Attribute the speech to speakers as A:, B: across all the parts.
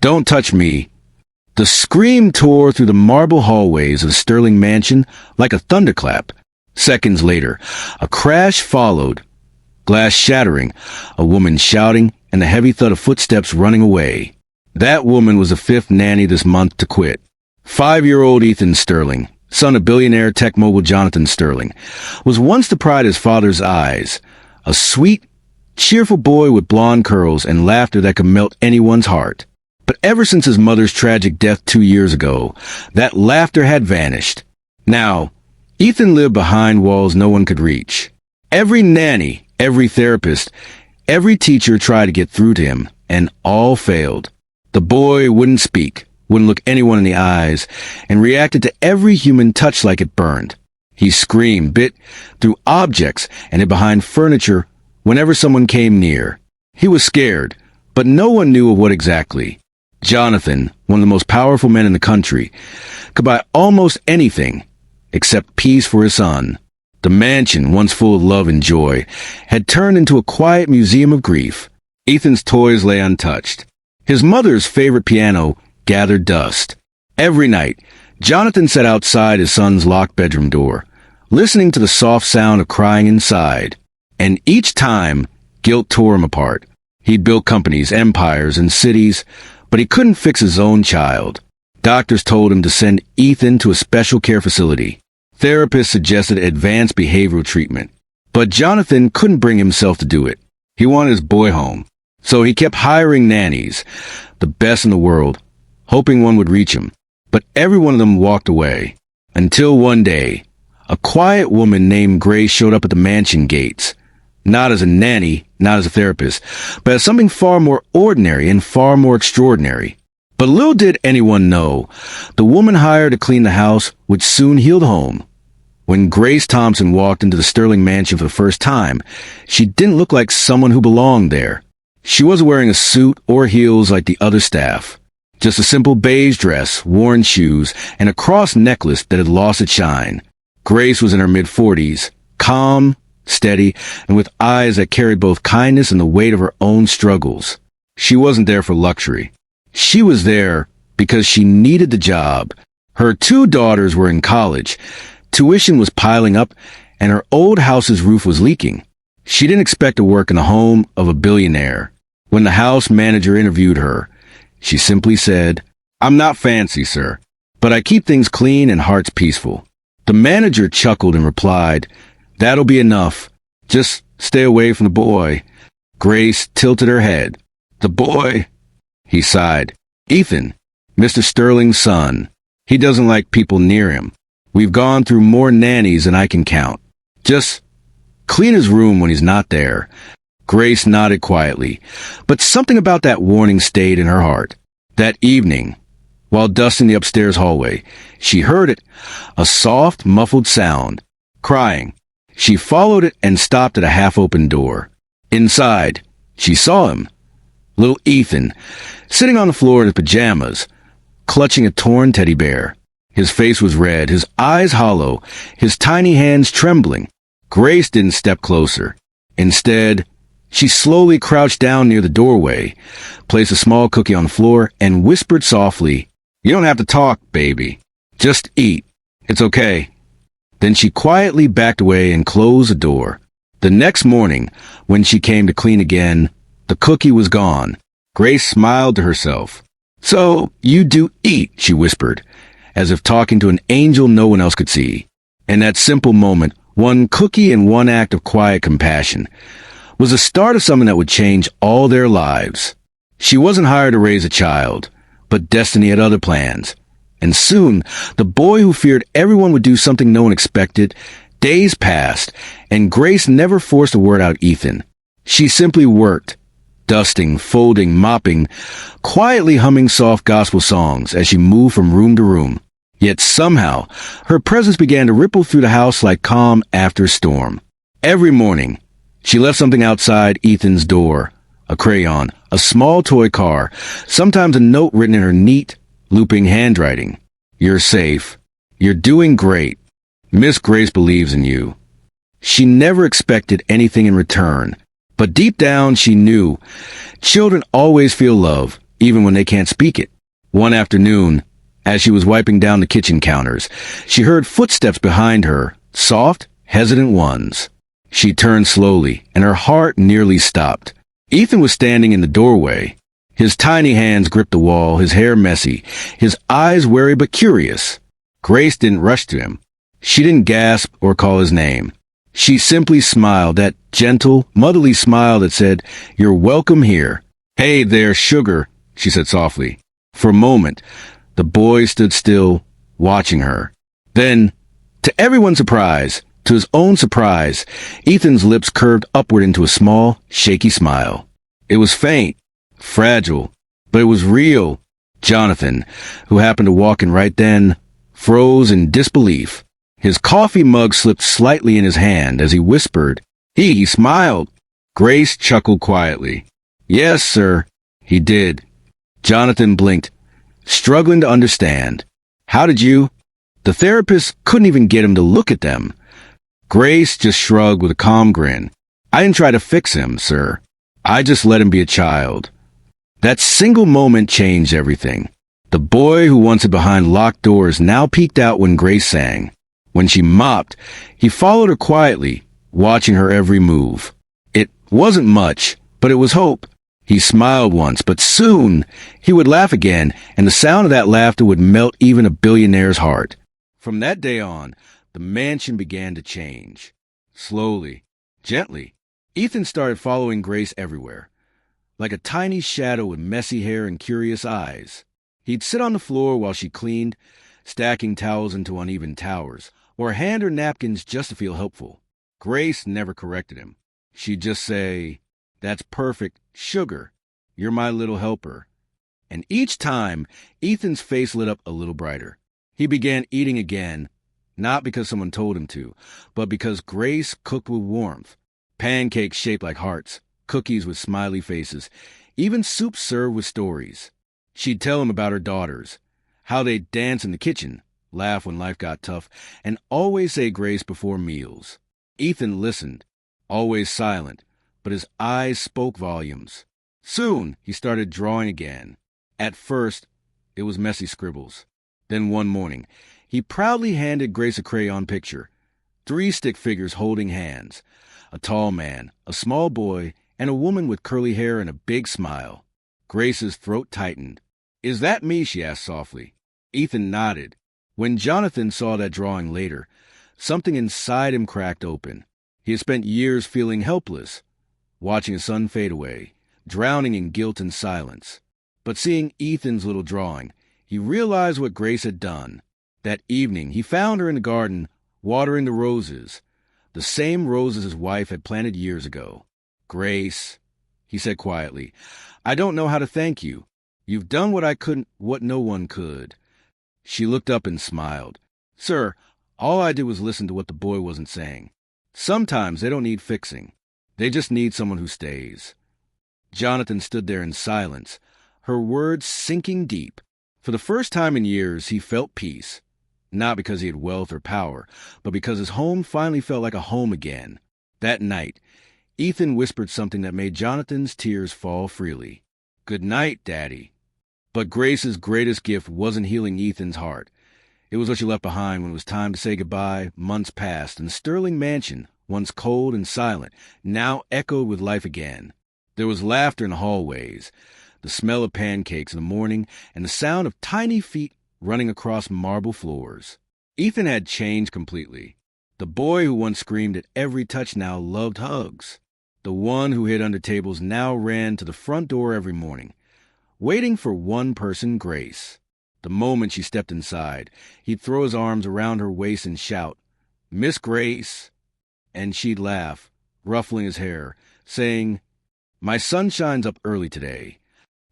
A: Don't touch me. The scream tore through the marble hallways of the Sterling mansion like a thunderclap. Seconds later, a crash followed, glass shattering, a woman shouting, and the heavy thud of footsteps running away. That woman was the fifth nanny this month to quit. 5-year-old Ethan Sterling, son of billionaire tech mogul Jonathan Sterling, was once the pride of his father's eyes, a sweet, cheerful boy with blonde curls and laughter that could melt anyone's heart. But ever since his mother's tragic death 2 years ago, that laughter had vanished. Now, Ethan lived behind walls no one could reach. Every nanny, every therapist, every teacher tried to get through to him, and all failed. The boy wouldn't speak, wouldn't look anyone in the eyes, and reacted to every human touch like it burned. He screamed, bit through objects, and hid behind furniture whenever someone came near. He was scared, but no one knew of what exactly. Jonathan, one of the most powerful men in the country, could buy almost anything except peace for his son. The mansion, once full of love and joy, had turned into a quiet museum of grief. Ethan's toys lay untouched. His mother's favorite piano gathered dust. Every night, Jonathan sat outside his son's locked bedroom door, listening to the soft sound of crying inside. And each time, guilt tore him apart. He'd built companies, empires, and cities, but he couldn't fix his own child. Doctors told him to send Ethan to a special care facility. Therapists suggested advanced behavioral treatment. But Jonathan couldn't bring himself to do it. He wanted his boy home. So he kept hiring nannies, the best in the world, hoping one would reach him. But every one of them walked away. Until one day, a quiet woman named Grace showed up at the mansion gates. Not as a nanny, not as a therapist, but as something far more ordinary and far more extraordinary. But little did anyone know, the woman hired to clean the house would soon heal the home. When Grace Thompson walked into the Sterling mansion for the first time, she didn't look like someone who belonged there. She wasn't wearing a suit or heels like the other staff. Just a simple beige dress, worn shoes, and a cross necklace that had lost its shine. Grace was in her mid-40s, calm, steady, and with eyes that carried both kindness and the weight of her own struggles. She wasn't there for luxury. She was there because she needed the job. Her 2 daughters were in college, tuition was piling up, and her old house's roof was leaking. She didn't expect to work in the home of a billionaire. When the house manager interviewed her, she simply said, "I'm not fancy, sir, but I keep things clean and hearts peaceful." The manager chuckled and replied, "That'll be enough. Just stay away from the boy." Grace tilted her head. "The boy?" He sighed. "Ethan, Mr. Sterling's son. He doesn't like people near him. We've gone through more nannies than I can count. Just clean his room when he's not there." Grace nodded quietly, but something about that warning stayed in her heart. That evening, while dusting the upstairs hallway, she heard it, a soft, muffled sound, crying. She followed it and stopped at a half-open door. Inside, she saw him, little Ethan, sitting on the floor in his pajamas, clutching a torn teddy bear. His face was red, his eyes hollow, his tiny hands trembling. Grace didn't step closer. Instead, she slowly crouched down near the doorway, placed a small cookie on the floor, and whispered softly, "You don't have to talk, baby. Just eat. It's okay." Then she quietly backed away and closed the door. The next morning, when she came to clean again, the cookie was gone. Grace smiled to herself. "So you do eat," she whispered, as if talking to an angel no one else could see. In that simple moment, one cookie and one act of quiet compassion was the start of something that would change all their lives. She wasn't hired to raise a child, but destiny had other plans. And soon, the boy who feared everyone would do something no one expected. Days passed, and Grace never forced a word out Ethan. She simply worked, dusting, folding, mopping, quietly humming soft gospel songs as she moved from room to room. Yet somehow, her presence began to ripple through the house like calm after a storm. Every morning, she left something outside Ethan's door, a crayon, a small toy car, sometimes a note written in her neat, looping handwriting. "You're safe. You're doing great. Miss Grace believes in you." She never expected anything in return, but deep down she knew children always feel love, even when they can't speak it. One afternoon, as she was wiping down the kitchen counters, she heard footsteps behind her, soft, hesitant ones. She turned slowly, and her heart nearly stopped. Ethan was standing in the doorway. His tiny hands gripped the wall, his hair messy, his eyes wary but curious. Grace didn't rush to him. She didn't gasp or call his name. She simply smiled, that gentle, motherly smile that said, "You're welcome here." "Hey there, sugar," she said softly. For a moment, the boy stood still, watching her. Then, to everyone's surprise, to his own surprise, Ethan's lips curved upward into a small, shaky smile. It was faint, fragile, but it was real. Jonathan, who happened to walk in right then, froze in disbelief. His coffee mug slipped slightly in his hand as he whispered, He smiled. Grace chuckled quietly. "Yes, sir, he did." Jonathan blinked, struggling to understand. "How did you?" The therapist couldn't even get him to look at them. Grace just shrugged with a calm grin. "I didn't try to fix him, sir. I just let him be a child." That single moment changed everything. The boy who once hid behind locked doors now peeked out when Grace sang. When she mopped, he followed her quietly, watching her every move. It wasn't much, but it was hope. He smiled once, but soon he would laugh again, and the sound of that laughter would melt even a billionaire's heart. From that day on, the mansion began to change. Slowly, gently, Ethan started following Grace everywhere. Like a tiny shadow with messy hair and curious eyes. He'd sit on the floor while she cleaned, stacking towels into uneven towers, or hand her napkins just to feel helpful. Grace never corrected him. She'd just say, "That's perfect, sugar. You're my little helper." And each time, Ethan's face lit up a little brighter. He began eating again, not because someone told him to, but because Grace cooked with warmth. Pancakes shaped like hearts, cookies with smiley faces, even soup served with stories. She'd tell him about her daughters, how they'd dance in the kitchen, laugh when life got tough, and always say grace before meals. Ethan listened, always silent, but his eyes spoke volumes. Soon, he started drawing again. At first, it was messy scribbles. Then one morning, he proudly handed Grace a crayon picture. 3 stick figures holding hands. A tall man, a small boy, and a woman with curly hair and a big smile. Grace's throat tightened. "Is that me?" she asked softly. Ethan nodded. When Jonathan saw that drawing later, something inside him cracked open. He had spent years feeling helpless, watching his son fade away, drowning in guilt and silence. But seeing Ethan's little drawing, he realized what Grace had done. That evening, he found her in the garden, watering the roses, the same roses his wife had planted years ago. "Grace," he said quietly, "I don't know how to thank you. You've done what I couldn't, what no one could." She looked up and smiled. "Sir, all I did was listen to what the boy wasn't saying. Sometimes they don't need fixing. They just need someone who stays." Jonathan stood there in silence, her words sinking deep. For the first time in years, he felt peace. Not because he had wealth or power, but because his home finally felt like a home again. That night, Ethan whispered something that made Jonathan's tears fall freely. "Good night, Daddy." But Grace's greatest gift wasn't healing Ethan's heart. It was what she left behind when it was time to say goodbye. Months passed, and the Sterling mansion, once cold and silent, now echoed with life again. There was laughter in the hallways, the smell of pancakes in the morning, and the sound of tiny feet running across marble floors. Ethan had changed completely. The boy who once screamed at every touch now loved hugs. The one who hid under tables now ran to the front door every morning, waiting for one person, Grace. The moment she stepped inside, he'd throw his arms around her waist and shout, "Miss Grace!" And she'd laugh, ruffling his hair, saying, "My son shines up early today."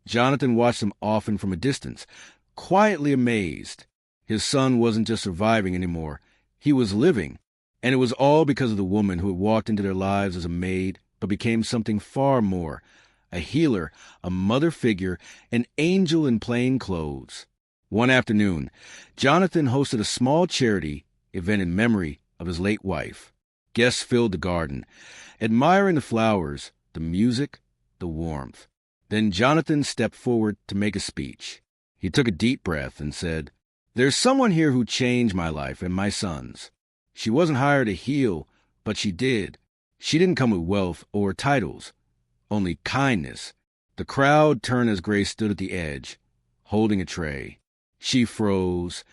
A: Jonathan watched them often from a distance, quietly amazed. His son wasn't just surviving anymore. He was living. And it was all because of the woman who had walked into their lives as a maid, but became something far more. A healer, a mother figure, an angel in plain clothes. One afternoon, Jonathan hosted a small charity event in memory of his late wife. Guests filled the garden, admiring the flowers, the music, the warmth. Then Jonathan stepped forward to make a speech. He took a deep breath and said, "There's someone here who changed my life and my son's. She wasn't hired to heal, but she did. She didn't come with wealth or titles, only kindness." The crowd turned as Grace stood at the edge, holding a tray. She froze,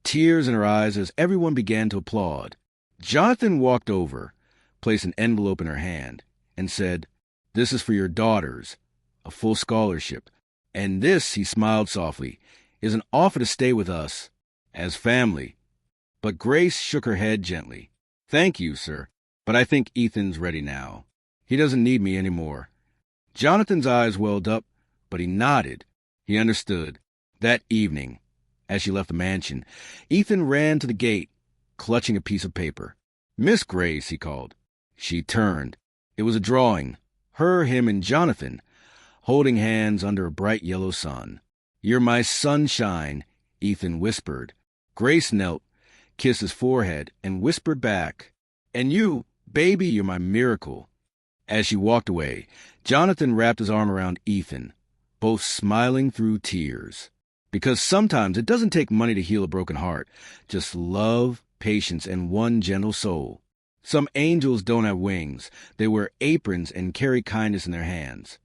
A: tears in her eyes as everyone began to applaud. Jonathan walked over, placed an envelope in her hand, and said, "This is for your daughters, a full scholarship. And this," he smiled softly, "is an offer to stay with us, as family." But Grace shook her head gently. "Thank you, sir, but I think Ethan's ready now. He doesn't need me anymore." Jonathan's eyes welled up, but he nodded. He understood. That evening, as she left the mansion, Ethan ran to the gate, clutching a piece of paper. "Miss Grace," he called. She turned. It was a drawing. Her, him, and Jonathan, holding hands under a bright yellow sun. "You're my sunshine," Ethan whispered. Grace knelt, kissed his forehead, and whispered back, "And you, baby, you're my miracle." As she walked away, Jonathan wrapped his arm around Ethan, both smiling through tears. Because sometimes it doesn't take money to heal a broken heart, just love, patience, and one gentle soul. Some angels don't have wings. They wear aprons and carry kindness in their hands.